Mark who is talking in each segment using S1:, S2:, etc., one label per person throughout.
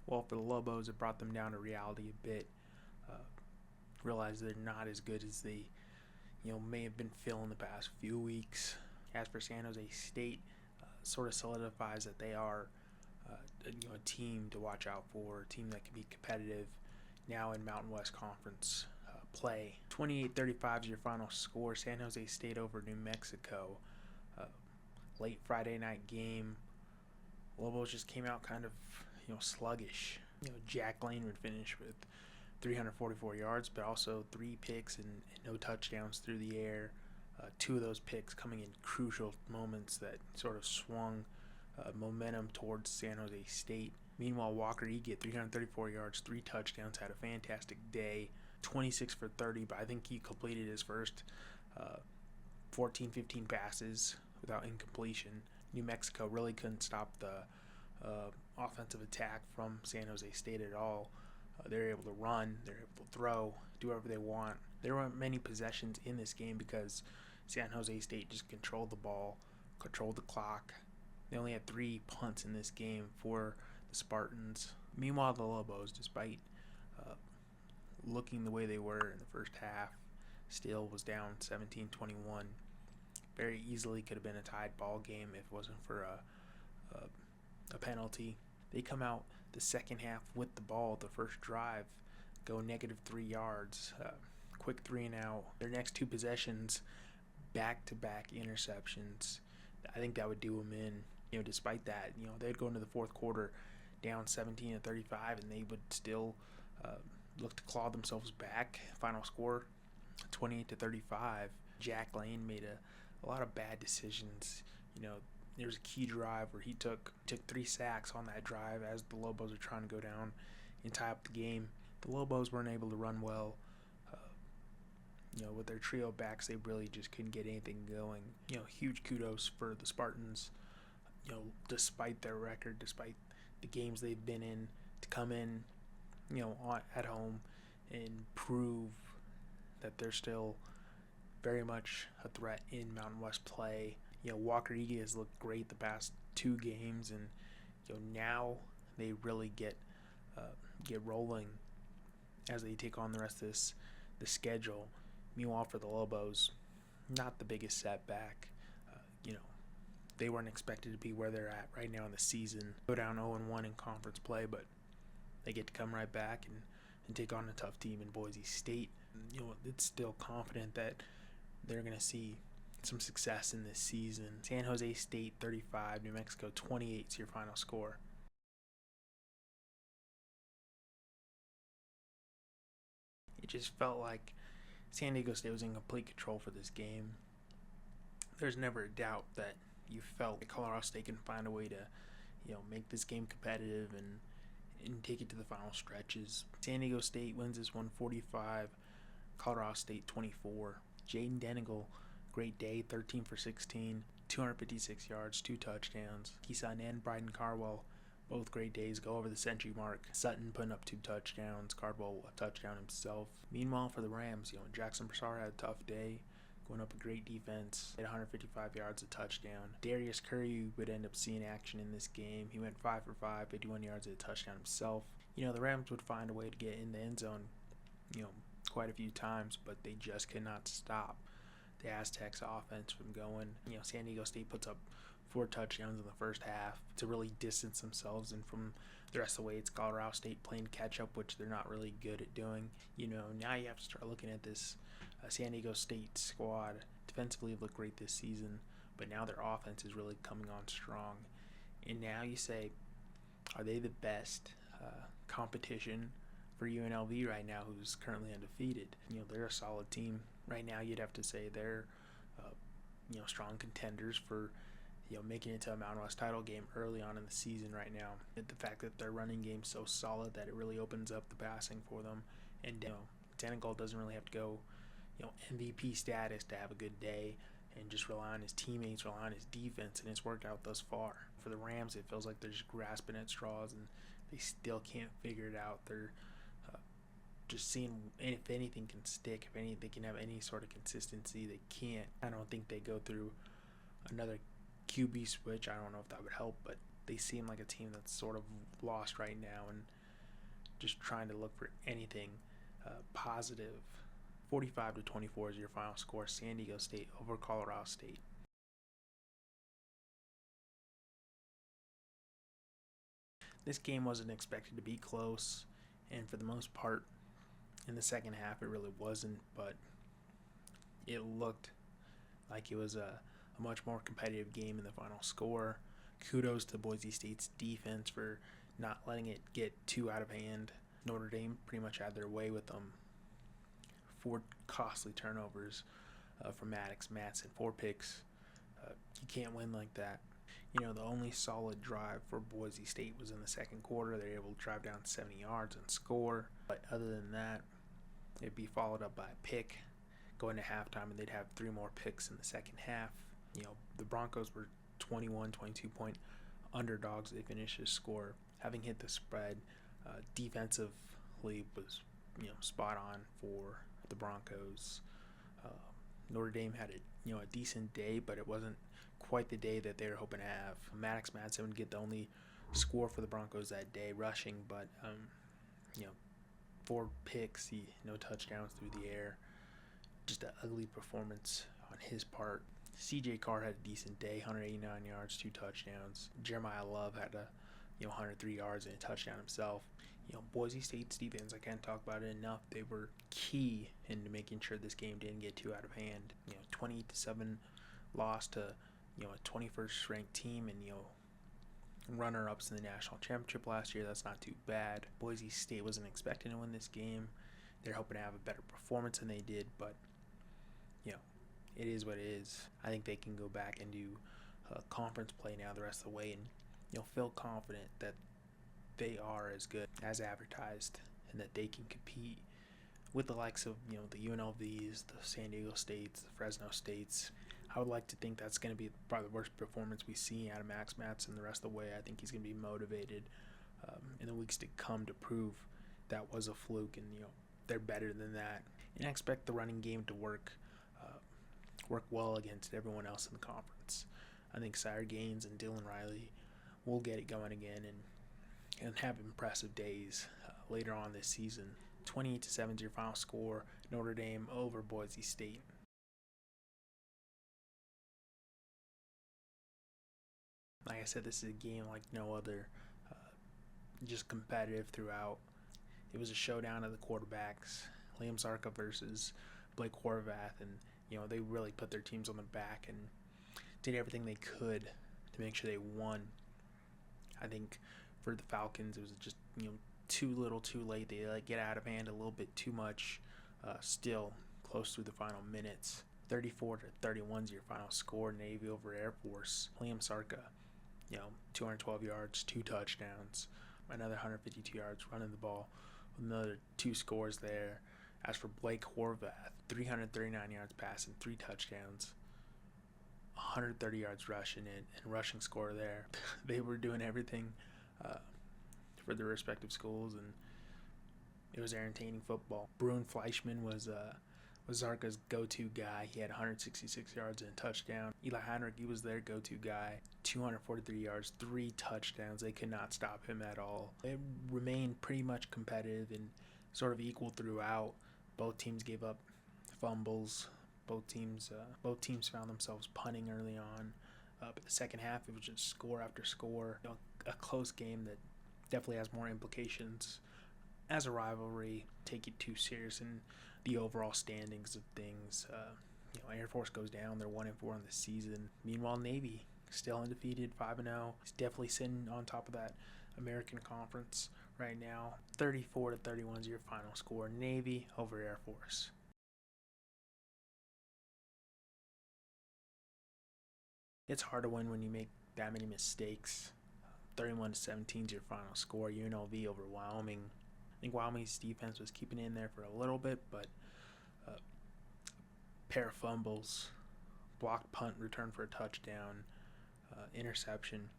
S1: Well, for the Lobos, it brought them down to reality a bit. Uh, Realized they're not as good as they, may have been feeling the past few weeks. As for San Jose State, sort of solidifies that they are, a team to watch out for, a team that can be competitive now in Mountain West Conference play. 28-35 is your final score. San Jose State over New Mexico. Uh, Late Friday night game. Lobos just came out kind of, sluggish. Jack Lane would finish with 344 yards, but also 3 picks and no touchdowns through the air. 2 of those picks coming in crucial moments that sort of swung momentum towards San Jose State. Meanwhile, Walker Egan, 334 yards, 3 touchdowns, had a fantastic day. 26 for 30, but I think he completed his first 14-15 passes without incompletion. New Mexico really couldn't stop the offensive attack from San Jose State at all. They're able to run, they're able to throw, do whatever they want. There weren't many possessions in this game because San Jose State just controlled the ball, controlled the clock. They only had 3 punts in this game for the Spartans. Meanwhile, the Lobos, despite looking the way they were in the first half, still was down 17-21. Very easily could have been a tied ball game if it wasn't for a penalty. They come out the second half with the ball, the first drive, go -3 yards, quick 3 and out. Their next 2 possessions, back-to-back interceptions. I think that would do them in. Despite that, they'd go into the fourth quarter down 17-35, and they would still look to claw themselves back. Final score, 28-35. Jack Lane made a lot of bad decisions. There was a key drive where he took 3 sacks on that drive as the Lobos are trying to go down and tie up the game. The Lobos weren't able to run well. With their trio backs, they really just couldn't get anything going. Huge kudos for the Spartans. Despite their record, despite the games they've been in, to come in, at home and prove that they're still very much a threat in Mountain West play. Walker Egan has looked great the past 2 games, and now they really get rolling as they take on the rest of the schedule. Meanwhile, for the Lobos, not the biggest setback. They weren't expected to be where they're at right now in the season. Go down 0-1 in conference play, but they get to come right back and take on a tough team in Boise State. It's still confident that they're going to see some success in this season. San Jose State 35, New Mexico 28 is your final score. It just felt like San Diego State was in complete control for this game. There's never a doubt that you felt that Colorado State can find a way to, make this game competitive and take it to the final stretches. San Diego State wins this 145, Colorado State 24. Jaden Denigal, great day, 13 for 16, 256 yards, 2 touchdowns. Keeson and Bryden Carwell, both great days, go over the century mark. Sutton putting up 2 touchdowns, Cardwell a touchdown himself. Meanwhile, for the Rams, Jackson Broussard had a tough day, going up a great defense, at 155 yards, a touchdown. Darius Curry would end up seeing action in this game. He went 5 for 5, 51 yards, a touchdown himself. The Rams would find a way to get in the end zone, quite a few times, but they just could not stop the Aztecs offense from going. San Diego State puts up 4 touchdowns in the first half to really distance themselves, and from the rest of the way, it's Colorado State playing catch up, which they're not really good at doing. Now you have to start looking at this San Diego State squad. Defensively looked great this season, but now their offense is really coming on strong. And now you say, are they the best competition for UNLV right now, who's currently undefeated? They're a solid team. Right now, you'd have to say they're, strong contenders for, making it to a Mountain West title game early on in the season right now. The fact that their running game's so solid that it really opens up the passing for them. And, Denigal doesn't really have to go, MVP status to have a good day and just rely on his teammates, rely on his defense, and it's worked out thus far. For the Rams, it feels like they're just grasping at straws and they still can't figure it out. They're just seeing if anything can stick, if they can have any sort of consistency. They can't. I don't think they go through another QB switch. I don't know if that would help, but they seem like a team that's sort of lost right now and just trying to look for anything positive. 45-24 is your final score. San Diego State over Colorado State. This game wasn't expected to be close, and for the most part, in the second half, it really wasn't, but it looked like it was a much more competitive game in the final score. Kudos to Boise State's defense for not letting it get too out of hand. Notre Dame pretty much had their way with them. 4 costly turnovers from Maddox, Matson, 4 picks. You can't win like that. The only solid drive for Boise State was in the second quarter. They were able to drive down 70 yards and score. But other than that, it'd be followed up by a pick going to halftime, and they'd have 3 more picks in the second half. The Broncos were 21, 22-point underdogs. They finished this score. Having hit the spread, defensively was spot on for the Broncos. Notre Dame had a decent day, but it wasn't quite the day that they were hoping to have. Maddox Madsen would get the only score for the Broncos that day, rushing, but 4 picks, no touchdowns through the air. Just an ugly performance on his part. CJ Carr had a decent day, 189 yards, 2 touchdowns. Jeremiah Love had 103 yards and a touchdown himself. Boise State's defense, I can't talk about it enough. They were key into making sure this game didn't get too out of hand. 28-7 loss to a 21st ranked team and runner-ups in the national championship last year. That's not too bad. Boise State wasn't expecting to win this game. They're hoping to have a better performance than they did, but it is what it is. I think they can go back and do conference play now the rest of the way and feel confident that they are as good as advertised and that they can compete with the likes of the UNLVs, the San Diego States, the Fresno States. I would like to think that's going to be probably the worst performance we see out of Max Matson the rest of the way. I think he's going to be motivated in the weeks to come to prove that was a fluke, and they're better than that. And I expect the running game to work well against everyone else in the conference. I think Sire Gaines and Dylan Riley will get it going again and have impressive days later on this season. 28-7 is your final score. Notre Dame over Boise State. Like I said, this is a game like no other, just competitive throughout. It was a showdown of the quarterbacks, Liam Sarka versus Blake Horvath, and they really put their teams on the back and did everything they could to make sure they won. I think for the Falcons, it was just too little, too late. They get out of hand a little bit too much. Still close through the final minutes. 34-31 is your final score. Navy over Air Force. Liam Sarka, 212 yards, 2 touchdowns, another 152 yards running the ball, another 2 scores there. As for Blake Horvath, 339 yards passing, 3 touchdowns, 130 yards rushing and rushing score there. They were doing everything for their respective schools, and it was entertaining football. Bruin Fleischman was Zarka's go-to guy. He had 166 yards and a touchdown. Eli Heinrich, he was their go-to guy. 243 yards, 3 touchdowns. They could not stop him at all. It remained pretty much competitive and sort of equal throughout. Both teams gave up fumbles. Both teams found themselves punting early on. But the second half, it was just score after score. A close game that definitely has more implications as a rivalry. Take it too serious in the overall standings of things. Air Force goes down. They're 1-4 on the season. Meanwhile, Navy still undefeated, 5-0. It's definitely sitting on top of that American Conference right now. 34-31 is your final score. Navy over Air Force. It's hard to win when you make that many mistakes. 31-17 is your final score. UNLV over Wyoming. I think Wyoming's defense was keeping it in there for a little bit, but pair of fumbles, blocked punt, return for a touchdown, interception,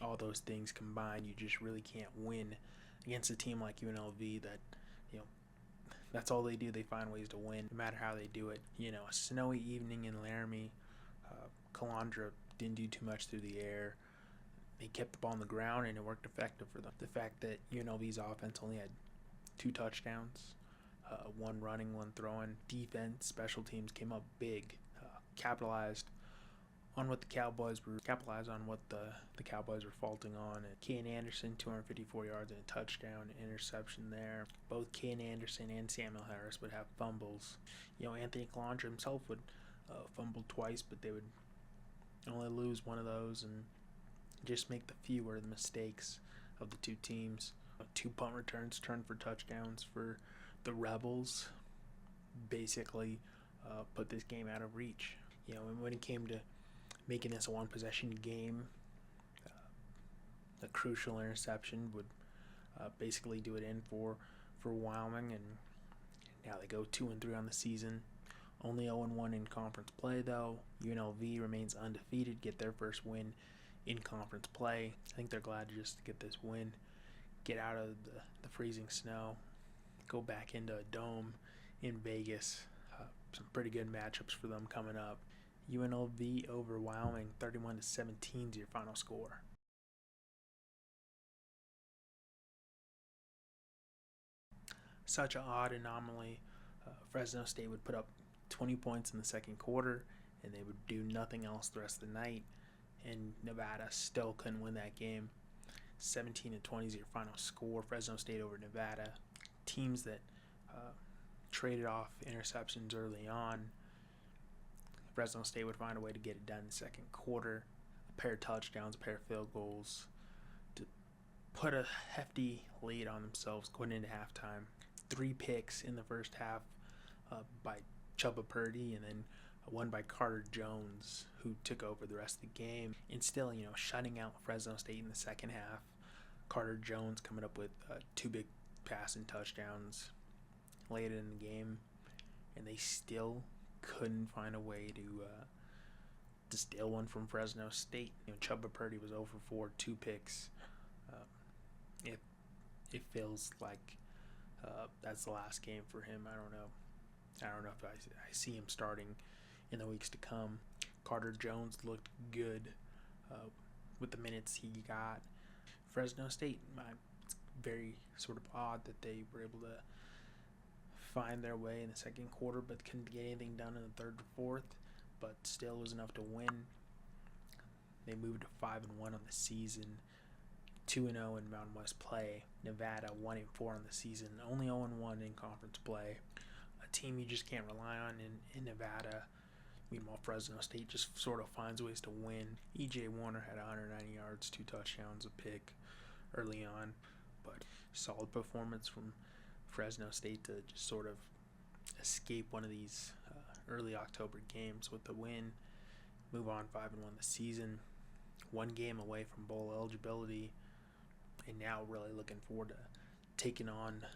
S1: all those things combined, you just really can't win against a team like UNLV that, that's all they do. They find ways to win, no matter how they do it. A snowy evening in Laramie. Calandra didn't do too much through the air. they kept the ball on the ground and it worked effective for them. The fact that UNLV's offense only had 2 touchdowns, one running, one throwing. Defense, special teams came up big, capitalized on what the Cowboys were faulting on. And Kane Anderson, 254 yards and a touchdown, interception there. Both Kane Anderson and Samuel Harris would have fumbles. Anthony Calandra himself would fumble twice, but they would only lose one of those and just make the fewer of the mistakes of the two teams. 2 punt returns turned for touchdowns for the Rebels. Basically, put this game out of reach. And when it came to making this a one-possession game, a crucial interception would basically do it in for Wyoming, and now they go 2-3 on the season. Only 0-1 in conference play, though. UNLV remains undefeated, get their first win in conference play. I think they're glad to just get this win, get out of the freezing snow, go back into a dome in Vegas. Some pretty good matchups for them coming up. UNLV over Wyoming, 31-17 is your final score. Such an odd anomaly. Fresno State would put up 20 points in the second quarter, and they would do nothing else the rest of the night, and Nevada still couldn't win that game. 17-20 is your final score. Fresno State over Nevada. Teams that traded off interceptions early on. Fresno State would find a way to get it done in the second quarter. A pair of touchdowns, a pair of field goals to put a hefty lead on themselves going into halftime. 3 picks in the first half by Chubba Purdy, and then one by Carter Jones, who took over the rest of the game. And still, shutting out Fresno State in the second half. Carter Jones coming up with 2 big passing touchdowns late in the game, and they still couldn't find a way to steal one from Fresno State. Chubba Purdy was 0 for 4, 2 picks. It feels like that's the last game for him. I don't know if I see him starting in the weeks to come. Carter Jones looked good with the minutes he got. Fresno State, it's very sort of odd that they were able to find their way in the second quarter, but couldn't get anything done in the third or fourth, but still was enough to win. They moved to 5-1 on the season, 2-0 in Mountain West play. Nevada 1-4 on the season, only 0-1 in conference play. A team you just can't rely on in Nevada. Meanwhile, Fresno State just sort of finds ways to win. E.J. Warner had 190 yards, 2 touchdowns, a pick early on, but solid performance from Fresno State to just sort of escape one of these early October games with the win. Move on 5-1 the season, 1 game away from bowl eligibility, and now really looking forward to taking on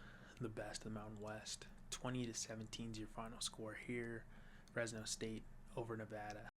S1: the best of the Mountain West. 20-17 is your final score here. Fresno State over Nevada.